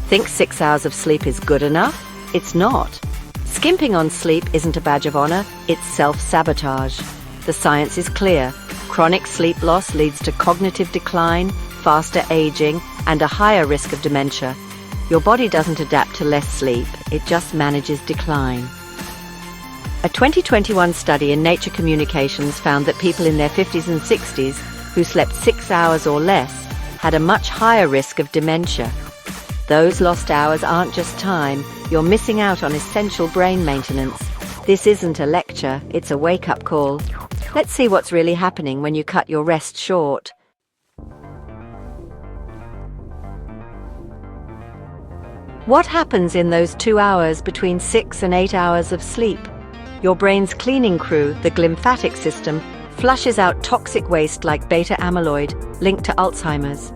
Think 6 hours of sleep is good enough? It's not. Skimping on sleep isn't a badge of honor, it's self-sabotage. The science is clear. Chronic sleep loss leads to cognitive decline, faster aging, and a higher risk of dementia. Your body doesn't adapt to less sleep, it just manages decline. A 2021 study in Nature Communications found that people in their 50s and 60s who slept 6 hours or less had a much higher risk of dementia. Those lost hours aren't just time, you're missing out on essential brain maintenance. This isn't a lecture, it's a wake-up call. Let's see what's really happening when you cut your rest short. What happens in those 2 hours between 6 and 8 hours of sleep? Your brain's cleaning crew, the glymphatic system, flushes out toxic waste like beta amyloid, linked to Alzheimer's.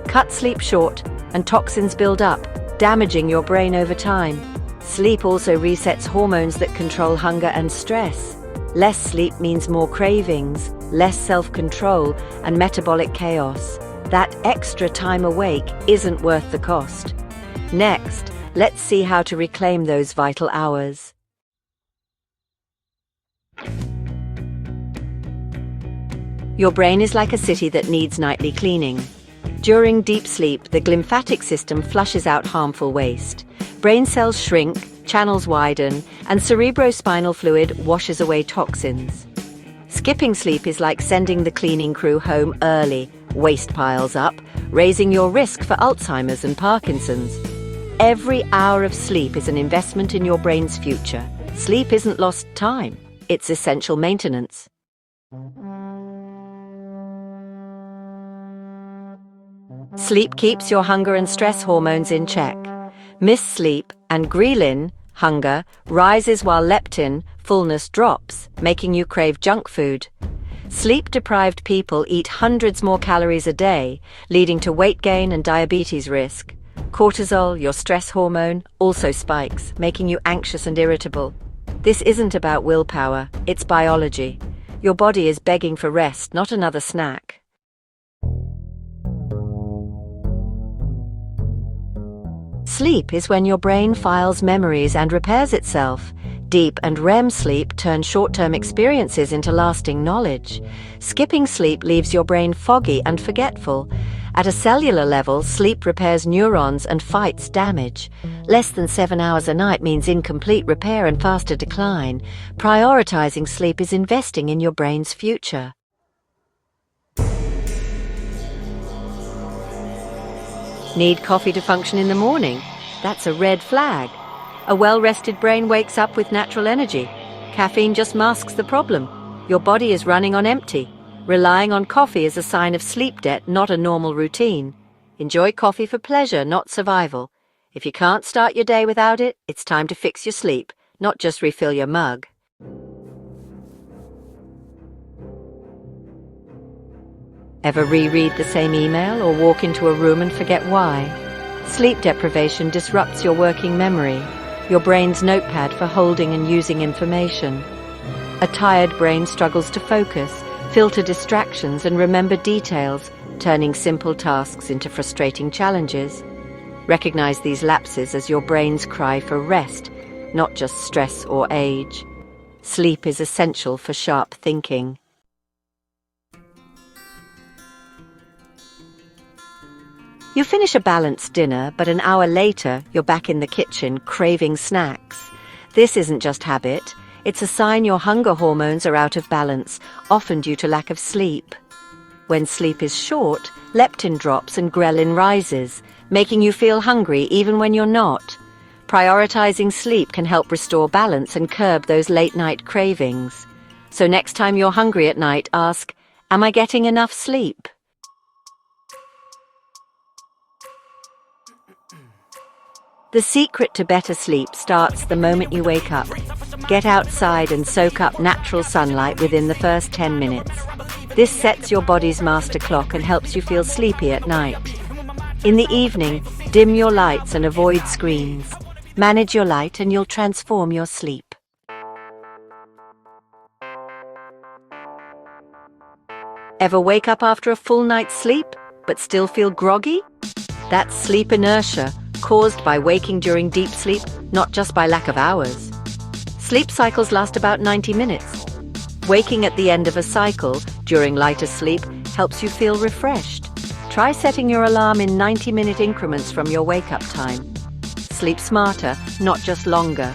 Cut sleep short, and toxins build up, damaging your brain over time. Sleep also resets hormones that control hunger and stress. Less sleep means more cravings, less self-control, and metabolic chaos. That extra time awake isn't worth the cost. Next, let's see how to reclaim those vital hours. Your brain is like a city that needs nightly cleaning. During deep sleep, the glymphatic system flushes out harmful waste. Brain cells shrink, channels widen, and cerebrospinal fluid washes away toxins. Skipping sleep is like sending the cleaning crew home early. Waste piles up, raising your risk for Alzheimer's and Parkinson's. Every hour of sleep is an investment in your brain's future. Sleep isn't lost time, it's essential maintenance. Sleep keeps your hunger and stress hormones in check. Missed sleep and ghrelin, hunger, rises while leptin, fullness, drops, making you crave junk food. Sleep-deprived people eat hundreds more calories a day, leading to weight gain and diabetes risk. Cortisol, your stress hormone, also spikes, making you anxious and irritable. This isn't about willpower, it's biology. Your body is begging for rest, not another snack. Sleep is when your brain files memories and repairs itself. Deep and REM sleep turn short-term experiences into lasting knowledge. Skipping sleep leaves your brain foggy and forgetful. At a cellular level, sleep repairs neurons and fights damage. Less than 7 hours a night means incomplete repair and faster decline. Prioritizing sleep is investing in your brain's future. Need coffee to function in the morning? That's a red flag. A well-rested brain wakes up with natural energy. Caffeine just masks the problem. Your body is running on empty. Relying on coffee is a sign of sleep debt, not a normal routine. Enjoy coffee for pleasure, not survival. If you can't start your day without it, it's time to fix your sleep, not just refill your mug. Ever reread the same email or walk into a room and forget why? Sleep deprivation disrupts your working memory, your brain's notepad for holding and using information. A tired brain struggles to focus, filter distractions, and remember details, turning simple tasks into frustrating challenges. Recognize these lapses as your brain's cry for rest, not just stress or age. Sleep is essential for sharp thinking. You finish a balanced dinner, but an hour later, you're back in the kitchen, craving snacks. This isn't just habit. It's a sign your hunger hormones are out of balance, often due to lack of sleep. When sleep is short, leptin drops and ghrelin rises, making you feel hungry even when you're not. Prioritizing sleep can help restore balance and curb those late-night cravings. So next time you're hungry at night, ask, "Am I getting enough sleep?" The secret to better sleep starts the moment you wake up. Get outside and soak up natural sunlight within the first 10 minutes. This sets your body's master clock and helps you feel sleepy at night. In the evening, dim your lights and avoid screens. Manage your light and you'll transform your sleep. Ever wake up after a full night's sleep, but still feel groggy? That's sleep inertia, caused by waking during deep sleep, not just by lack of hours. Sleep cycles last about 90 minutes. Waking at the end of a cycle during lighter sleep helps you feel refreshed. Try setting your alarm in 90-minute increments from your wake-up time. Sleep smarter, not just longer.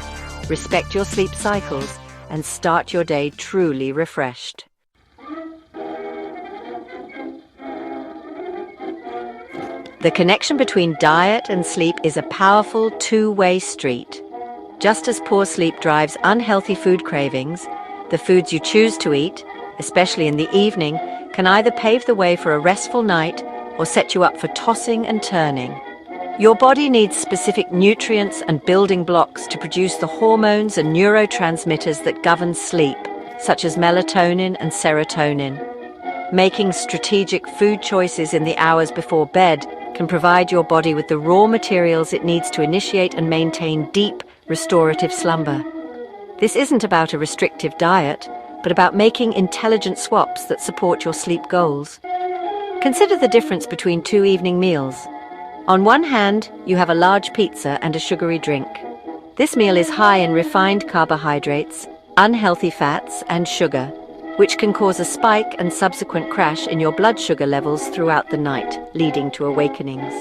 Respect your sleep cycles and start your day truly refreshed. The connection between diet and sleep is a powerful two-way street. Just as poor sleep drives unhealthy food cravings, the foods you choose to eat, especially in the evening, can either pave the way for a restful night or set you up for tossing and turning. Your body needs specific nutrients and building blocks to produce the hormones and neurotransmitters that govern sleep, such as melatonin and serotonin. Making strategic food choices in the hours before bed can provide your body with the raw materials it needs to initiate and maintain deep, restorative slumber. This isn't about a restrictive diet, but about making intelligent swaps that support your sleep goals. Consider the difference between 2 evening meals. On one hand, you have a large pizza and a sugary drink. This meal is high in refined carbohydrates, unhealthy fats, and sugar, which can cause a spike and subsequent crash in your blood sugar levels throughout the night, leading to awakenings.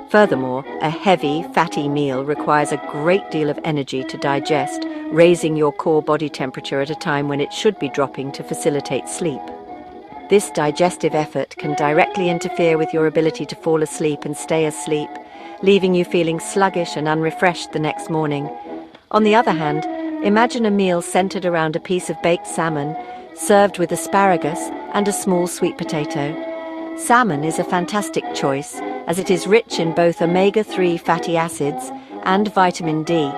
Furthermore, a heavy, fatty meal requires a great deal of energy to digest, raising your core body temperature at a time when it should be dropping to facilitate sleep. This digestive effort can directly interfere with your ability to fall asleep and stay asleep, leaving you feeling sluggish and unrefreshed the next morning. On the other hand, imagine a meal centered around a piece of baked salmon, served with asparagus and a small sweet potato. Salmon is a fantastic choice, as it is rich in both omega-3 fatty acids and vitamin D,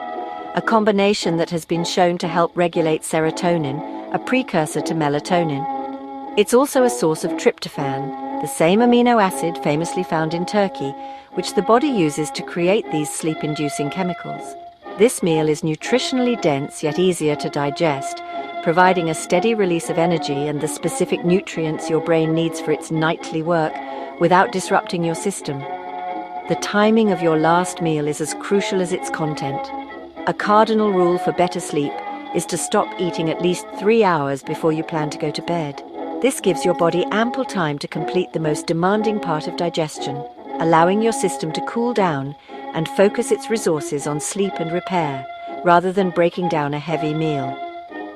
a combination that has been shown to help regulate serotonin, a precursor to melatonin. It's also a source of tryptophan, the same amino acid famously found in turkey, which the body uses to create these sleep-inducing chemicals. This meal is nutritionally dense yet easier to digest, providing a steady release of energy and the specific nutrients your brain needs for its nightly work without disrupting your system. The timing of your last meal is as crucial as its content. A cardinal rule for better sleep is to stop eating at least 3 hours before you plan to go to bed. This gives your body ample time to complete the most demanding part of digestion, allowing your system to cool down and focus its resources on sleep and repair, rather than breaking down a heavy meal.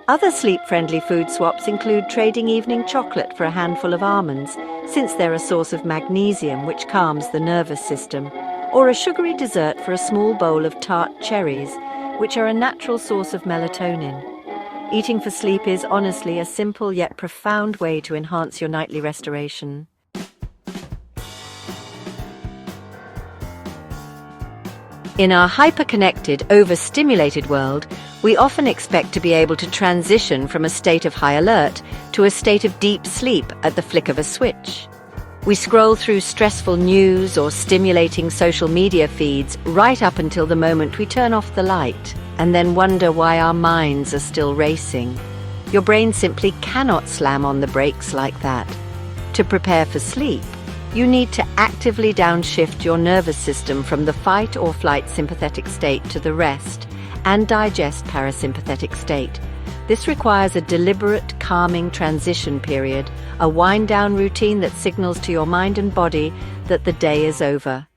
Other sleep-friendly food swaps include trading evening chocolate for a handful of almonds, since they're a source of magnesium which calms the nervous system, or a sugary dessert for a small bowl of tart cherries, which are a natural source of melatonin. Eating for sleep is honestly a simple yet profound way to enhance your nightly restoration. In our hyper-connected, overstimulated world, we often expect to be able to transition from a state of high alert to a state of deep sleep at the flick of a switch. We scroll through stressful news or stimulating social media feeds right up until the moment we turn off the light, and then wonder why our minds are still racing. Your brain simply cannot slam on the brakes like that. To prepare for sleep, you need to actively downshift your nervous system from the fight or flight sympathetic state to the rest and digest parasympathetic state. This requires a deliberate, calming transition period, a wind-down routine that signals to your mind and body that the day is over.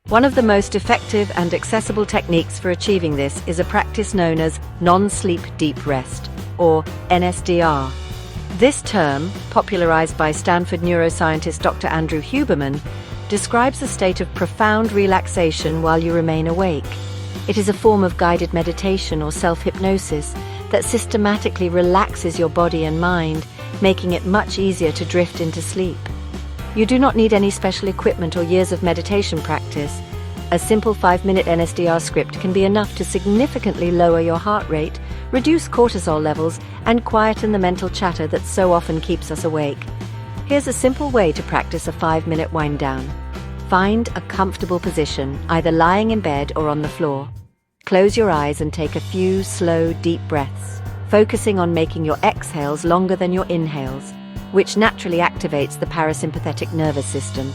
One of the most effective and accessible techniques for achieving this is a practice known as non-sleep deep rest, or NSDR. This term, popularized by Stanford neuroscientist Dr. Andrew Huberman, describes a state of profound relaxation while you remain awake. It is a form of guided meditation or self-hypnosis that systematically relaxes your body and mind, making it much easier to drift into sleep. You do not need any special equipment or years of meditation practice. A simple 5-minute NSDR script can be enough to significantly lower your heart rate, reduce cortisol levels, and quieten the mental chatter that so often keeps us awake. Here's a simple way to practice a 5-minute wind down. Find a comfortable position, either lying in bed or on the floor. Close your eyes and take a few slow, deep breaths, focusing on making your exhales longer than your inhales, which naturally activates the parasympathetic nervous system.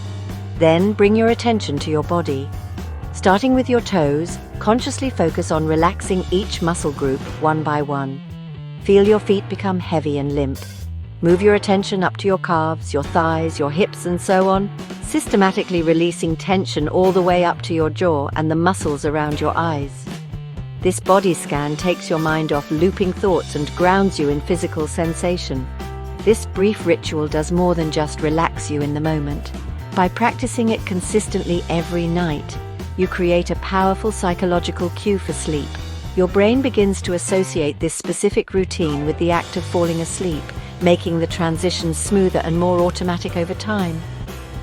Then bring your attention to your body. Starting with your toes, consciously focus on relaxing each muscle group one by one. Feel your feet become heavy and limp. Move your attention up to your calves, your thighs, your hips, and so on, systematically releasing tension all the way up to your jaw and the muscles around your eyes. This body scan takes your mind off looping thoughts and grounds you in physical sensation. This brief ritual does more than just relax you in the moment. By practicing it consistently every night, you create a powerful psychological cue for sleep. Your brain begins to associate this specific routine with the act of falling asleep, making the transition smoother and more automatic over time.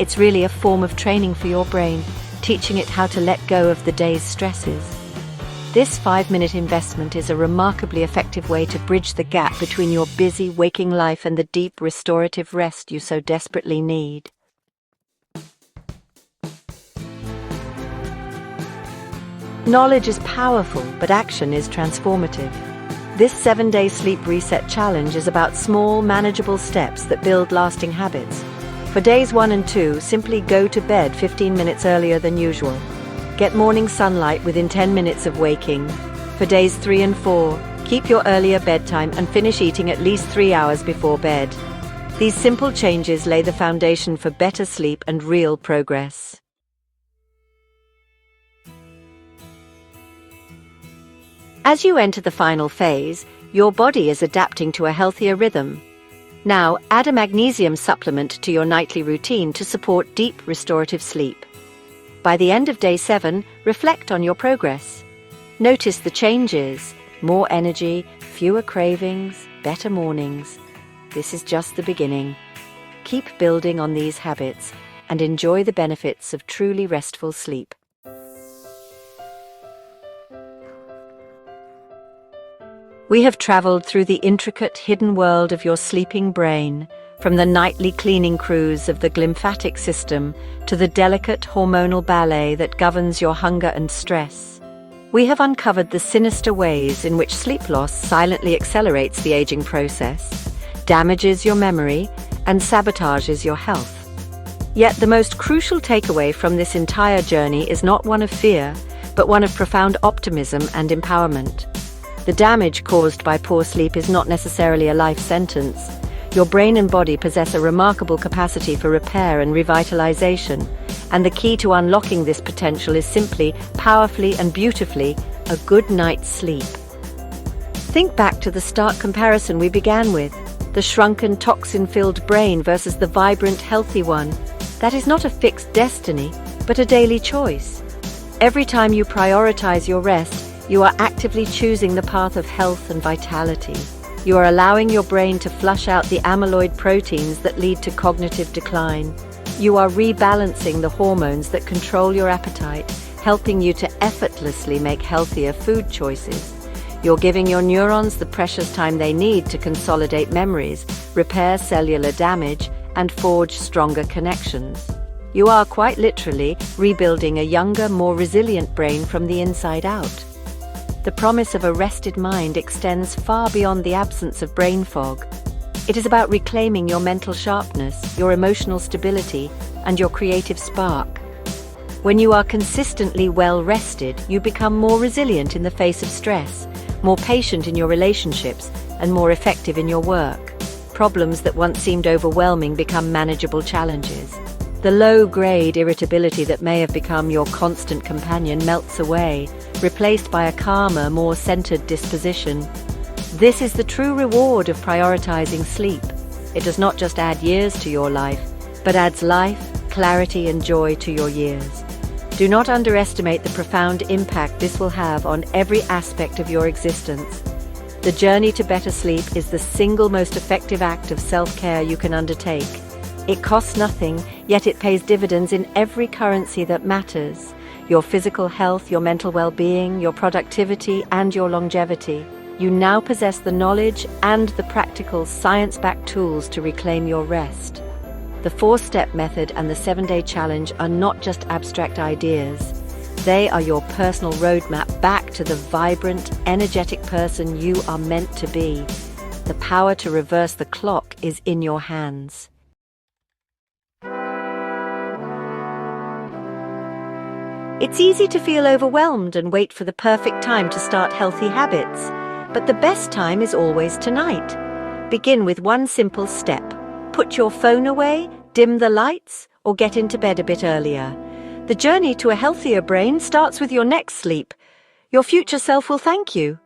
It's really a form of training for your brain, teaching it how to let go of the day's stresses. This 5-minute investment is a remarkably effective way to bridge the gap between your busy waking life and the deep restorative rest you so desperately need. Knowledge is powerful, but action is transformative. This 7-day sleep reset challenge is about small, manageable steps that build lasting habits. For days 1 and 2, simply go to bed 15 minutes earlier than usual. Get morning sunlight within 10 minutes of waking. For days 3 and 4, keep your earlier bedtime and finish eating at least 3 hours before bed. These simple changes lay the foundation for better sleep and real progress. As you enter the final phase, your body is adapting to a healthier rhythm. Now, add a magnesium supplement to your nightly routine to support deep restorative sleep. By the end of day 7, reflect on your progress. Notice the changes: more energy, fewer cravings, better mornings. This is just the beginning. Keep building on these habits and enjoy the benefits of truly restful sleep. We have traveled through the intricate, hidden world of your sleeping brain, from the nightly cleaning cruise of the glymphatic system to the delicate hormonal ballet that governs your hunger and stress. We have uncovered the sinister ways in which sleep loss silently accelerates the aging process, damages your memory, and sabotages your health. Yet the most crucial takeaway from this entire journey is not one of fear, but one of profound optimism and empowerment. The damage caused by poor sleep is not necessarily a life sentence. Your brain and body possess a remarkable capacity for repair and revitalization, and the key to unlocking this potential is simply, powerfully and beautifully, a good night's sleep. Think back to the stark comparison we began with, the shrunken, toxin-filled brain versus the vibrant, healthy one. That is not a fixed destiny, but a daily choice. Every time you prioritize your rest, you are actively choosing the path of health and vitality. You are allowing your brain to flush out the amyloid proteins that lead to cognitive decline. You are rebalancing the hormones that control your appetite, helping you to effortlessly make healthier food choices. You're giving your neurons the precious time they need to consolidate memories, repair cellular damage, and forge stronger connections. You are quite literally rebuilding a younger, more resilient brain from the inside out. The promise of a rested mind extends far beyond the absence of brain fog. It is about reclaiming your mental sharpness, your emotional stability, and your creative spark. When you are consistently well rested, you become more resilient in the face of stress, more patient in your relationships, and more effective in your work. Problems that once seemed overwhelming become manageable challenges. The low-grade irritability that may have become your constant companion melts away, replaced by a calmer, more centered disposition. This is the true reward of prioritizing sleep. It does not just add years to your life, but adds life, clarity, and joy to your years. Do not underestimate the profound impact this will have on every aspect of your existence. The journey to better sleep is the single most effective act of self-care you can undertake. It costs nothing, yet it pays dividends in every currency that matters: your physical health, your mental well-being, your productivity, and your longevity. You now possess the knowledge and the practical, science-backed tools to reclaim your rest. The 4-step method and the 7-day challenge are not just abstract ideas. They are your personal roadmap back to the vibrant, energetic person you are meant to be. The power to reverse the clock is in your hands. It's easy to feel overwhelmed and wait for the perfect time to start healthy habits, but the best time is always tonight. Begin with one simple step. Put your phone away, dim the lights, or get into bed a bit earlier. The journey to a healthier brain starts with your next sleep. Your future self will thank you.